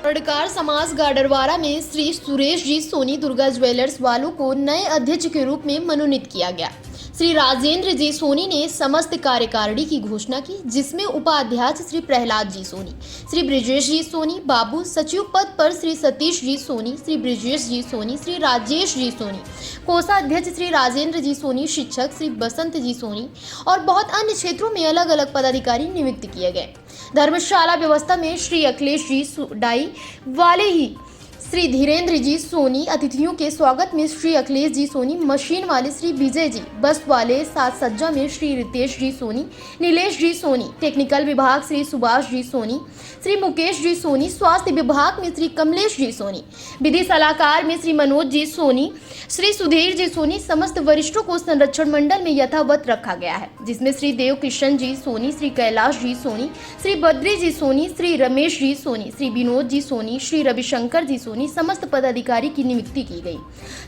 स्वर्णकार समाज गाडरवारा में श्री सुरेश जी सोनी दुर्गा ज्वेलर्स वालों को नए अध्यक्ष के रूप में मनोनीत किया गया। श्री राजेंद्र जी सोनी ने समस्त कार्यकारिणी की घोषणा की, जिसमें उपाध्यक्ष श्री प्रहलाद जी सोनी, श्री ब्रिजेश जी सोनी, बाबू सचिव पद पर श्री सतीश जी सोनी, श्री ब्रिजेश जी सोनी, श्री राजेश जी सोनी, कोषाध्यक्ष श्री राजेंद्र जी सोनी, शिक्षक श्री बसंत जी सोनी और बहुत अन्य क्षेत्रों में अलग अलग पदाधिकारी नियुक्त किए गए। धर्मशाला व्यवस्था में श्री अखिलेश जी डाई वाले ही श्री धीरेन्द्र जी सोनी, अतिथियों के स्वागत में श्री अखिलेश जी सोनी, मशीन वाले श्री विजय जी, बस वाले साज सज्जा में श्री रितेश जी सोनी, नीलेश जी सोनी, टेक्निकल विभाग श्री सुभाष जी सोनी, श्री मुकेश जी सोनी, स्वास्थ्य विभाग में श्री कमलेश जी सोनी, विधि सलाहकार में श्री मनोज जी सोनी, श्री सुधीर जी सोनी। समस्त वरिष्ठों को संरक्षण मंडल में यथावत रखा गया है, जिसमें श्री देव किशन जी सोनी, श्री कैलाश जी सोनी, श्री बद्री जी सोनी, श्री रमेश जी सोनी, श्री विनोद जी सोनी, श्री रविशंकर जी सोनी समस्त पदाधिकारी की नियुक्ति की गई।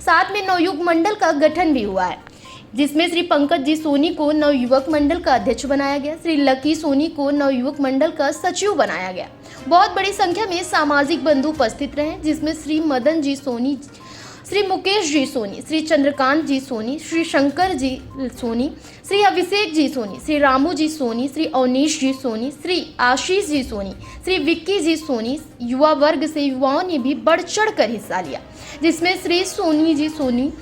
साथ में नवयुवक मंडल का गठन भी हुआ है, जिसमें श्री पंकज जी सोनी को नवयुवक मंडल का अध्यक्ष बनाया गया, श्री लकी सोनी को नवयुवक मंडल का सचिव बनाया गया। बहुत बड़ी संख्या में सामाजिक बंधु उपस्थित रहे, जिसमें श्री मदन जी सोनी, श्री मुकेश जी सोनी, श्री चंद्रकांत जी सोनी, श्री शंकर जी सोनी, श्री अभिषेक जी सोनी, श्री रामू जी सोनी, श्री अवनीश जी सोनी, श्री आशीष जी सोनी, श्री विक्की जी सोनी। युवा वर्ग से युवाओं ने भी बढ़ चढ़ कर हिस्सा लिया, जिसमें श्री सोनी जी सोनी,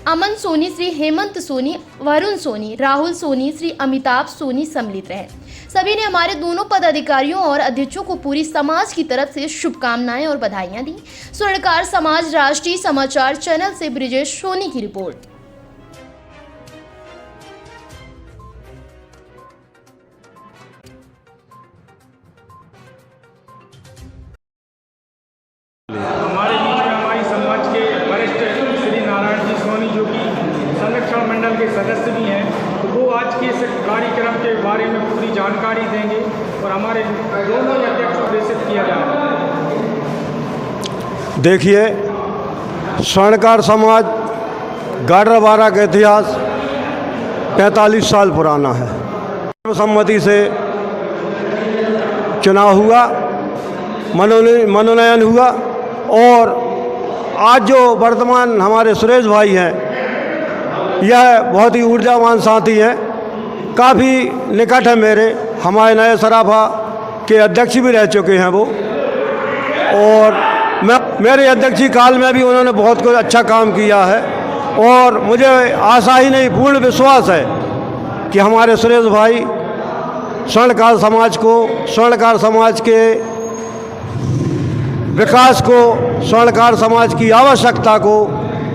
अमन सोनी, श्री हेमंत सोनी, वरुण सोनी, राहुल सोनी, श्री अमिताभ सोनी सम्मिलित रहे। सभी ने हमारे दोनों पदाधिकारियों और अध्यक्षों को पूरी समाज की तरफ से शुभकामनाएं और बधाइयां दी। स्वर्णकार समाज राष्ट्रीय समाचार चैनल से ब्रिजेश सोनी की रिपोर्ट। हमारे बीच में हमारी समाज के वरिष्ठ श्री नारायण जी सोनी, जो कि संरक्षण मंडल के सदस्य भी हैं, तो वो आज के इस कार्यक्रम के बारे में पूरी जानकारी देंगे और हमारे दोनों अध्यक्ष को प्रेषित किया जा रहा है। देखिए, स्वर्णकार समाज गाडरवारा का इतिहास 45 साल पुराना है। सर्वसम्मति से चुनाव हुआ, मनोनयन हुआ और आज जो वर्तमान हमारे सुरेश भाई हैं, यह बहुत ही ऊर्जावान साथी हैं, काफ़ी निकट है मेरे। हमारे नए सराफा के अध्यक्ष भी रह चुके हैं वो, और मेरे अध्यक्षी काल में भी उन्होंने बहुत कुछ अच्छा काम किया है और मुझे आशा ही नहीं, पूर्ण विश्वास है कि हमारे सुरेश भाई स्वर्णकार समाज को, स्वर्णकार समाज के विकास को, स्वर्णकार समाज की आवश्यकता को,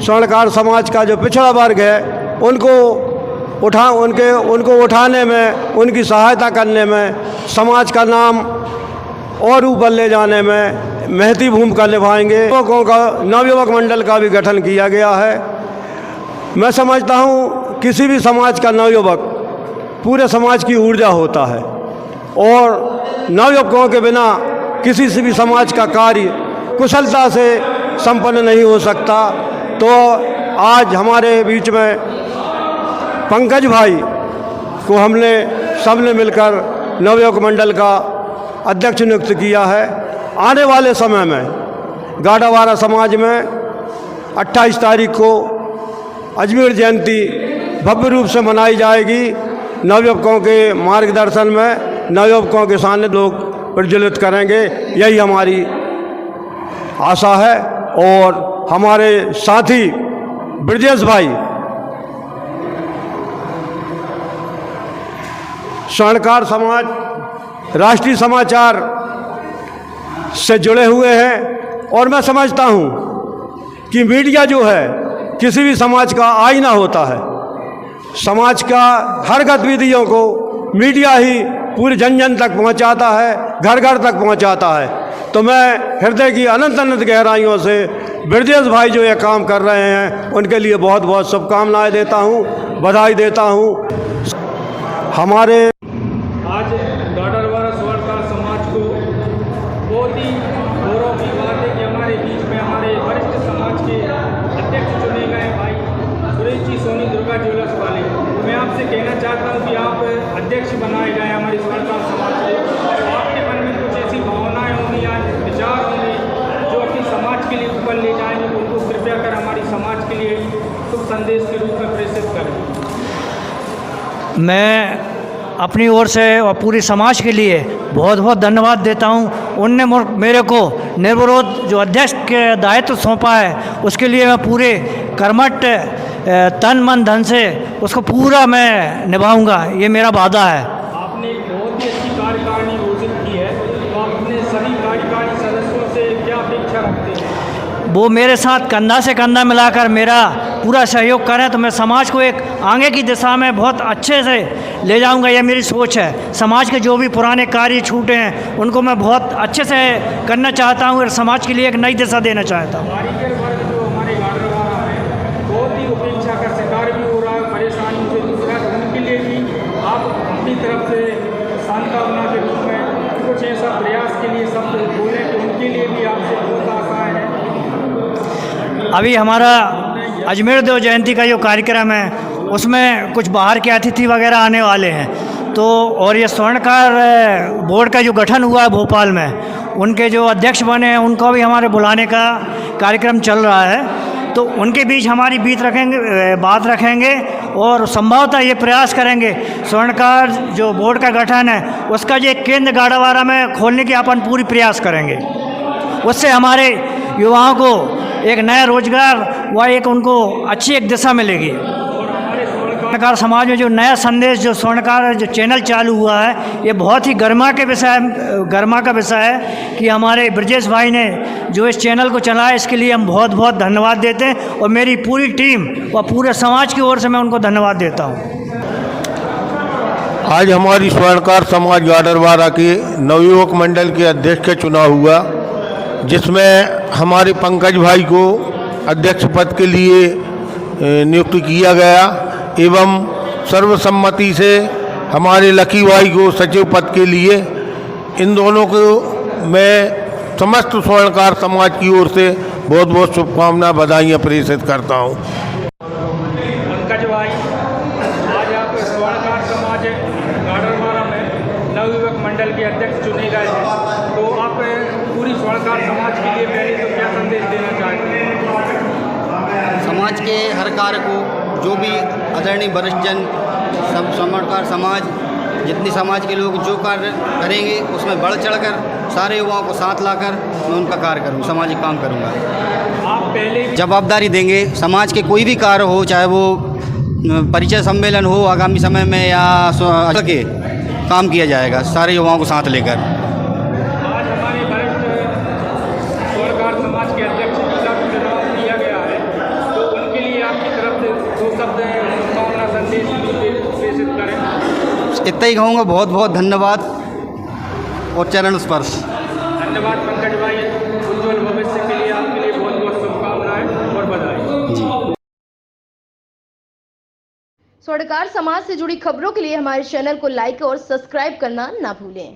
स्वर्णकार समाज का जो पिछड़ा वर्ग है उनको उठाने में, उनकी सहायता करने में, समाज का नाम और ऊपर ले जाने में महती भूमिका निभाएंगे। युवकों का नवयुवक मंडल का भी गठन किया गया है। मैं समझता हूँ किसी भी समाज का नवयुवक पूरे समाज की ऊर्जा होता है और नवयुवकों के बिना किसी से भी समाज का कार्य कुशलता से संपन्न नहीं हो सकता। तो आज हमारे बीच में पंकज भाई को हमने सबने मिलकर नवयुवक मंडल का अध्यक्ष नियुक्त किया है। आने वाले समय में गाडरवारा समाज में 28 तारीख को अजमेर जयंती भव्य रूप से मनाई जाएगी। नवयुवकों के मार्गदर्शन में नवयुवकों के सामने लोग प्रज्वलित करेंगे, यही हमारी आशा है। और हमारे साथी ब्रिजेश भाई स्वर्णकार समाज राष्ट्रीय समाचार से जुड़े हुए हैं और मैं समझता हूँ कि मीडिया जो है किसी भी समाज का आईना होता है। समाज का हर गतिविधियों को मीडिया ही पूरे जन जन तक पहुंचाता है, घर घर तक पहुंचाता है। तो मैं हृदय की अनंत अनंत गहराइयों से ब्रिजेश भाई जो ये काम कर रहे हैं उनके लिए बहुत बहुत शुभकामनाएं देता हूं, बधाई देता हूं। हमारे आज गाडरवारा स्वर्णकार समाज को बहुत ही गौरव की बात है कि हमारे बीच में हमारे वरिष्ठ समाज के अध्यक्ष चुने गए भाई सुरेश जी सोनी दुर्गा ज्वेलर्स वाले। मैं आपसे कहना चाहता हूं कि आप अध्यक्ष बनाए गए हमारे स्वर्णकार समाज को, आपके मन में कुछ ऐसी भावनाएं होंगी या विचार होंगे समाज के लिए ऊपर ले जाएंगे, उनको कृपया कर हमारी समाज के लिए शुभ संदेश के रूप में प्रेषित करें। मैं अपनी ओर से और पूरी समाज के लिए बहुत बहुत धन्यवाद देता हूं। उनने मेरे को निर्विरोध जो अध्यक्ष के दायित्व सौंपा है उसके लिए मैं पूरे कर्मठ तन मन धन से उसको पूरा मैं निभाऊंगा, ये मेरा वादा है। आपने बहुत ही अच्छी कार्यकारिणी घोषित की है, तो आप अपने सभी कार्यकारिणी सदस्यों से क्या अपेक्षा रखते हैं? वो मेरे साथ कंधा से कंधा मिलाकर मेरा पूरा सहयोग करें तो मैं समाज को एक आगे की दिशा में बहुत अच्छे से ले जाऊंगा, यह मेरी सोच है। समाज के जो भी पुराने कार्य छूटे हैं उनको मैं बहुत अच्छे से करना चाहता हूं और समाज के लिए एक नई दिशा देना चाहता हूं। कारीगर वर्ग जो हमारे गाडरवारा है बहुत ही उपेक्षा का शिकार भी हो रहा है, परेशानियों से जूझ रहा है, उनके लिए भी आप अपनी तरफ से सांत्वना के रूप में कुछ ऐसा प्रयास के लिए शब्द बोलें कि उनके लिए भी आपसे बहुत आशाएं हैं। अभी हमारा अजमेर देव जयंती का जो कार्यक्रम है उसमें कुछ बाहर के अतिथि वगैरह आने वाले हैं, तो और ये स्वर्णकार बोर्ड का जो गठन हुआ है भोपाल में, उनके जो अध्यक्ष बने हैं उनको भी हमारे बुलाने का कार्यक्रम चल रहा है। तो उनके बीच हमारी बात रखेंगे और संभवतः ये प्रयास करेंगे स्वर्णकार जो बोर्ड का गठन है उसका जो एक केंद्र गाड़ावारा में खोलने की अपन पूरी प्रयास करेंगे। उससे हमारे युवाओं को एक नया रोजगार व एक उनको अच्छी एक दिशा मिलेगी। स्वर्णकार समाज में जो नया संदेश जो स्वर्णकार जो चैनल चालू हुआ है ये बहुत ही गर्मा का विषय है कि हमारे ब्रजेश भाई ने जो इस चैनल को चलाया, इसके लिए हम बहुत बहुत धन्यवाद देते हैं और मेरी पूरी टीम व पूरे समाज की ओर से मैं उनको धन्यवाद देता हूँ। आज हमारी स्वर्णकार समाज गाडरवारा के नवयुवक मंडल के अध्यक्ष का चुनाव हुआ, जिसमें हमारे पंकज भाई को अध्यक्ष पद के लिए नियुक्त किया गया एवं सर्वसम्मति से हमारे लकी भाई को सचिव पद के लिए। इन दोनों को मैं समस्त स्वर्णकार समाज की ओर से बहुत बहुत शुभकामनाएं बधाइयाँ प्रेषित करता हूँ। पंकज भाई, आज आप स्वर्णकार समाज गाडरवारा में नवयुवक मंडल के अध्यक्ष चुने गए हैं, तो आप पूरी स्वर्णकार समाज के लिए पहले तो क्या संदेश देना चाहते हैं? समाज के हर कार्य को जो भी आदरणीय वरिष्ठ जन सब स्वर्णकार समाज जितनी समाज के लोग जो कार्य करेंगे उसमें बढ़ चढ़कर सारे युवाओं को साथ लाकर मैं उनका कार्य करूँगा, सामाजिक काम करूँगा। आप पहले जवाबदारी देंगे, समाज के कोई भी कार्य हो, चाहे वो परिचय सम्मेलन हो आगामी समय में या के काम किया जाएगा सारे युवाओं को साथ लेकर। आज हमारे वरिष्ठ स्वर्णकार समाज के अध्यक्ष का चुनाव किया गया है, तो उनके लिए आपकी तरफ से दो शब्द शुभकामना संदेश प्रेषित करें। इतना ही कहूँगा, बहुत बहुत धन्यवाद और चरण स्पर्श। धन्यवाद पंकज भाई, उज्ज्वल भविष्य के लिए आपके लिए बहुत बहुत शुभकामनाएं और बधाई। जी। स्वर्णकार समाज से जुड़ी खबरों के लिए हमारे चैनल को लाइक और सब्सक्राइब करना ना भूलें।